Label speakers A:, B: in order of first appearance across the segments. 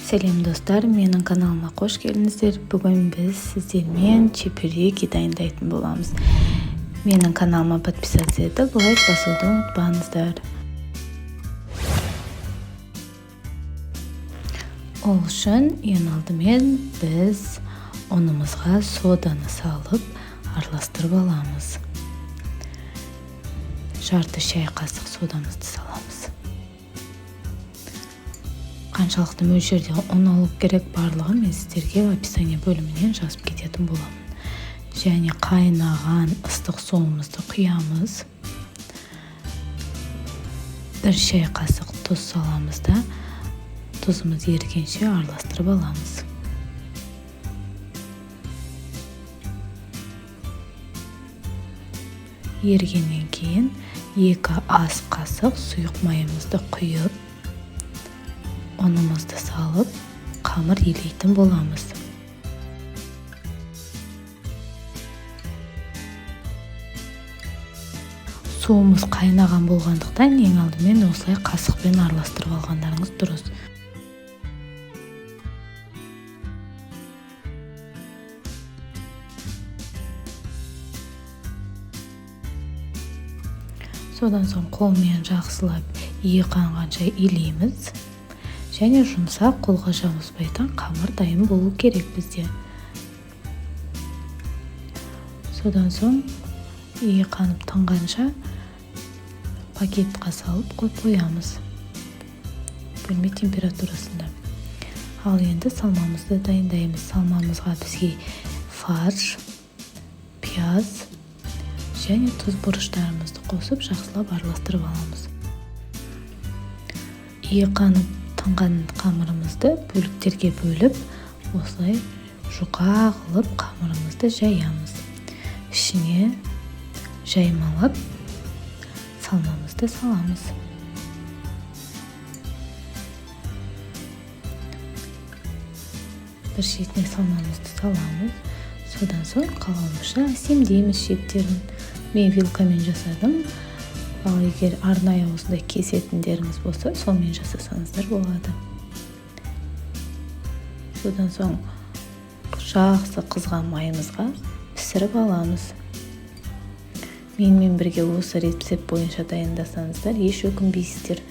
A: Сәлем достар, менің каналыма қош келдіңіздер. Бүгін біз сіздермен чебуреки дайындайтын боламыз. Менің каналыма подписаться етіп, лайк басуды ұмытпаңыздар. Ол үшін ең алдымен біз ұнымызға соданы салып араластырып аламыз. Жарты шай қасық содамызды саламыз. Қаншалықты мөлшерде ұн алу керек барлығын мен сіздерге описание бөлімінен жазып кететін боламын. Және қайнаған ыстық суымызды құямыз. Бір шай қасық тұз саламыз да, тұзымыз ерігенше араластырып аламыз. Ерігеннен кейін 2 ас қасық сұйық майымызды құйып, ұнымызды салып, қамыр илейтін боламыз. Суымыз қайнаған болғандықтан ең алдымен осылай қасықпен араластырып алғандарыңыз дұрыс. Содан соң қолмен жақсылап қанғанша илейміз. Және жұмсақ, қолға жабыспайтын қамыр дайын болу керек бізде. Содан соң қанып тынғанша пакетқа салып қоямыз. Бөлме температурасында. Ал енді салмамызды дайындаймыз. Салмамызға бізге фарш, пияз және тұз бұрыштарымызды қосып жақсылап араластырып аламыз. Қанып тынған қамырымызды бөліктерге бөліп, осылай жұқа қылып қамырымызды жаямыз. Ішіне жаймалап салмамызды саламыз. Бір шетіне салмамызды саламыз. Содан соң қалғанша әсемдейміз шеттерін. Мен вилкамен жасадым. Ал егер арнайы осындай кесетіндеріңіз болса, сонымен жасасаңыздар болады. Содан соң жақсы қызған майымызға пісіріп аламыз. Менімен бірге осы рецепт бойынша дайындасаңыздар, еш өкінбейсіздер.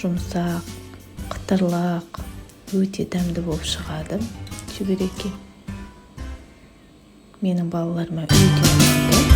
A: Жұмсақ, қытырлақ, өте дәмді болып шығады чебуреки. Менің балаларыма өте ұнайды.